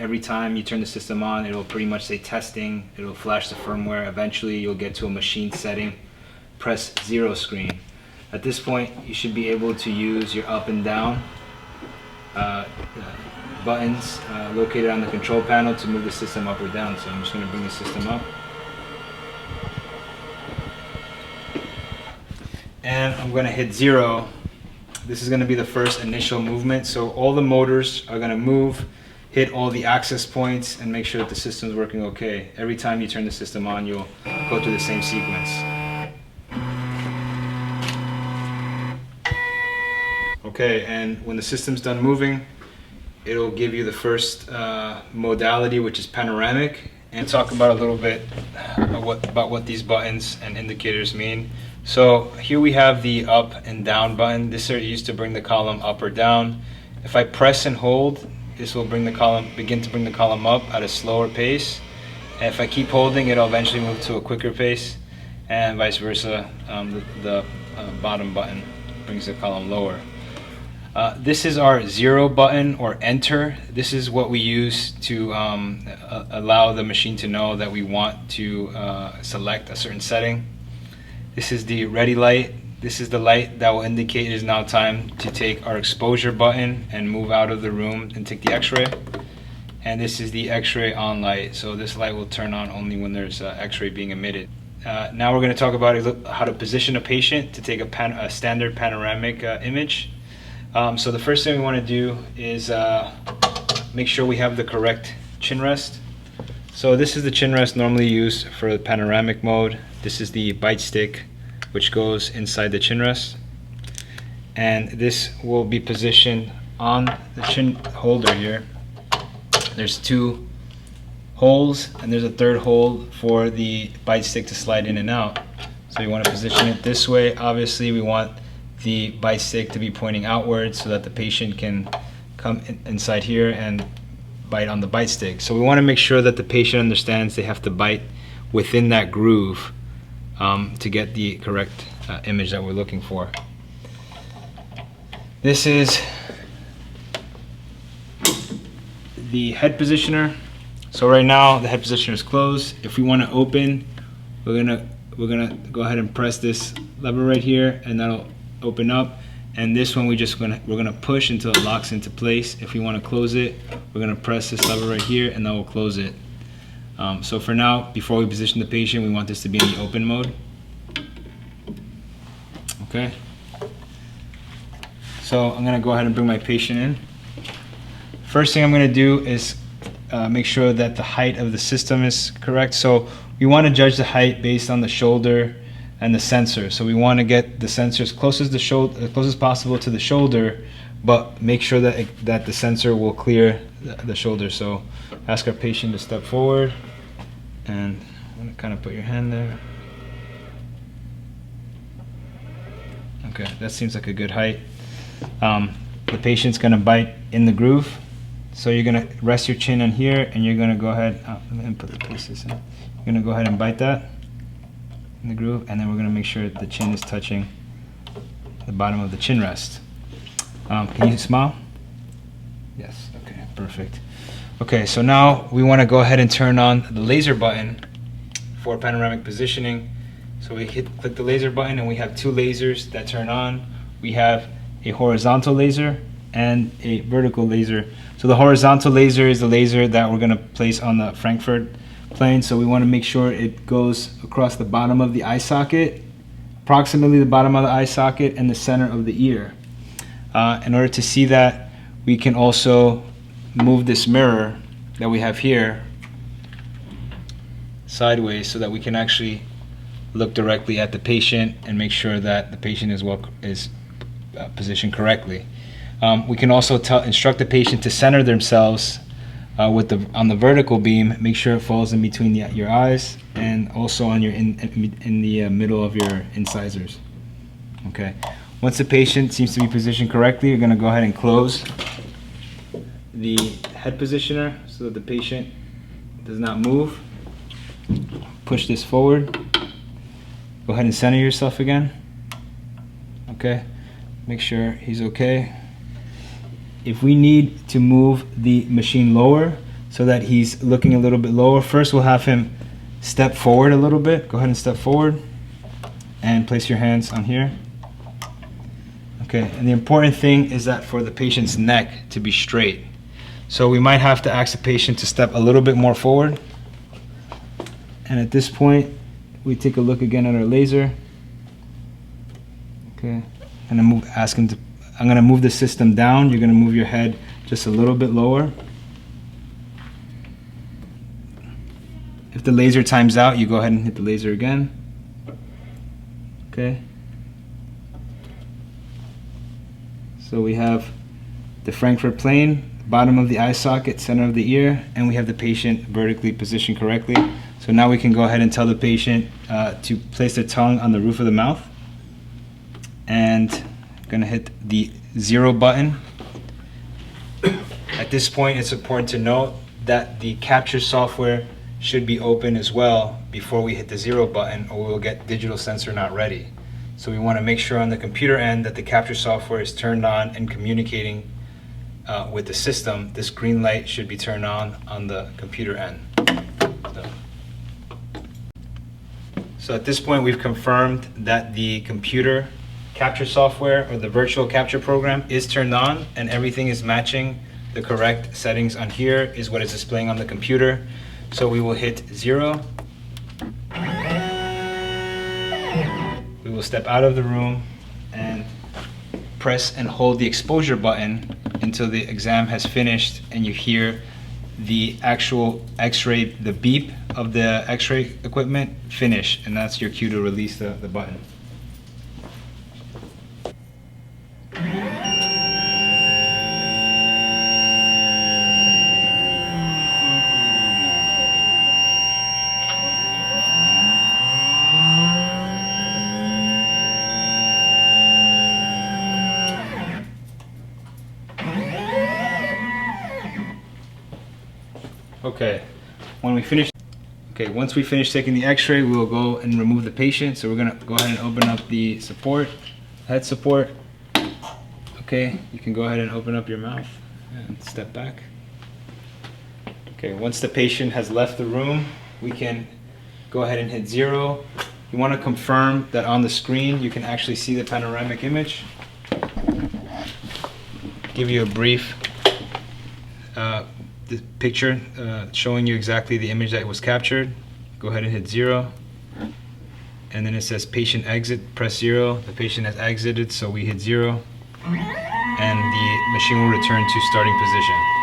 every time you turn the system on, it'll pretty much say testing, it'll flash the firmware. Eventually you'll get to a machine setting, press 0 screen. At this point you should be able to use your up and down buttons located on the control panel to move the system up or down. So I'm just going to bring the system up. And I'm going to hit 0. This is going to be the first initial movement. So all the motors are going to move, hit all the access points, and make sure that the system is working okay. Every time you turn the system on, you'll go through the same sequence. Okay, and when the system's done moving, it'll give you the first modality, which is panoramic, and talk about a little bit about what these buttons and indicators mean. So here we have the up and down button. This is used to bring the column up or down. If I press and hold, this will begin to bring the column up at a slower pace. And if I keep holding, it'll eventually move to a quicker pace, and vice versa. The bottom button brings the column lower. This is our 0 button, or enter. This is what we use to allow the machine to know that we want to select a certain setting. This is the ready light. This is the light that will indicate it is now time to take our exposure button and move out of the room and take the x-ray. And this is the x-ray on light. So this light will turn on only when there's x-ray being emitted. Now we're going to talk about how to position a patient to take a standard panoramic image. So the first thing we want to do is make sure we have the correct chin rest. So this is the chin rest normally used for the panoramic mode. This is the bite stick, which goes inside the chin rest. And this will be positioned on the chin holder here. There's 2 holes, and there's a 3rd hole for the bite stick to slide in and out. So you want to position it this way. Obviously we want the bite stick to be pointing outwards so that the patient can come inside here and bite on the bite stick. So we want to make sure that the patient understands they have to bite within that groove to get the correct image that we're looking for. This is the head positioner. So right now the head positioner is closed. If we want to open, we're gonna go ahead and press this lever right here, and that'll open up. And this one we're gonna push until it locks into place. If we want to close it, we're gonna press this lever right here, and that will close it. So for now, before we position the patient, we want this to be in the open mode. Okay. So I'm gonna go ahead and bring my patient in. First thing I'm gonna do is make sure that the height of the system is correct. So we want to judge the height based on the shoulder and the sensor. So we want to get the sensor as close as possible to the shoulder, but make sure that the sensor will clear the shoulder. So ask our patient to step forward, and I'm going to kind of put your hand there. Okay, that seems like a good height. The patient's going to bite in the groove. So you're going to rest your chin on here, and you're going to go ahead, let me put the pieces in. You're going to go ahead and bite that in the groove, and then we're going to make sure the chin is touching the bottom of the chin rest. Can you smile? Yes, okay, perfect. Okay, so now we want to go ahead and turn on the laser button for panoramic positioning. So we click the laser button, and we have 2 lasers that turn on. We have a horizontal laser and a vertical laser. So the horizontal laser is the laser that we're going to place on the Frankfurt plane. So we want to make sure it goes across the bottom of the eye socket, approximately the bottom of the eye socket and the center of the ear. In order to see that, we can also move this mirror that we have here sideways so that we can actually look directly at the patient and make sure that the patient is positioned correctly. We can also instruct the patient to center themselves on the vertical beam. Make sure it falls in between your eyes, and also on your in the middle of your incisors. Okay. Once the patient seems to be positioned correctly, you're going to go ahead and close the head positioner so that the patient does not move. Push this forward. Go ahead and center yourself again. Okay. Make sure he's okay. If we need to move the machine lower, so that he's looking a little bit lower. First, we'll have him step forward a little bit. Go ahead and step forward and place your hands on here. Okay, and the important thing is that for the patient's neck to be straight. So we might have to ask the patient to step a little bit more forward. And at this point, we take a look again at our laser. Okay, and I'm gonna move the system down. You're gonna move your head just a little bit lower. If the laser times out, you go ahead and hit the laser again. Okay. So we have the Frankfurt plane, bottom of the eye socket, center of the ear, and we have the patient vertically positioned correctly. So now we can go ahead and tell the patient to place their tongue on the roof of the mouth. And I'm gonna hit the 0 button. At this point, it's important to note that the capture software should be open as well before we hit the 0 button, or we will get digital sensor not ready. So we want to make sure on the computer end that the capture software is turned on and communicating with the system. This green light should be turned on the computer end. So at this point, we've confirmed that the computer capture software, or the virtual capture program, is turned on and everything is matching the correct settings on here is what is displaying on the computer. So we will hit 0. We will step out of the room and press and hold the exposure button until the exam has finished and you hear the actual x-ray, the beep of the x-ray equipment finish, and that's your cue to release the button. Okay, once we finish taking the x-ray, we will go and remove the patient. So we're gonna go ahead and open up the support, head support. Okay, you can go ahead and open up your mouth and step back. Okay, once the patient has left the room, we can go ahead and hit 0. You wanna confirm that on the screen, you can actually see the panoramic image. Give you a brief the picture showing you exactly the image that was captured. Go ahead and hit 0. And then it says patient exit, press 0. The patient has exited, so we hit 0. And the machine will return to starting position.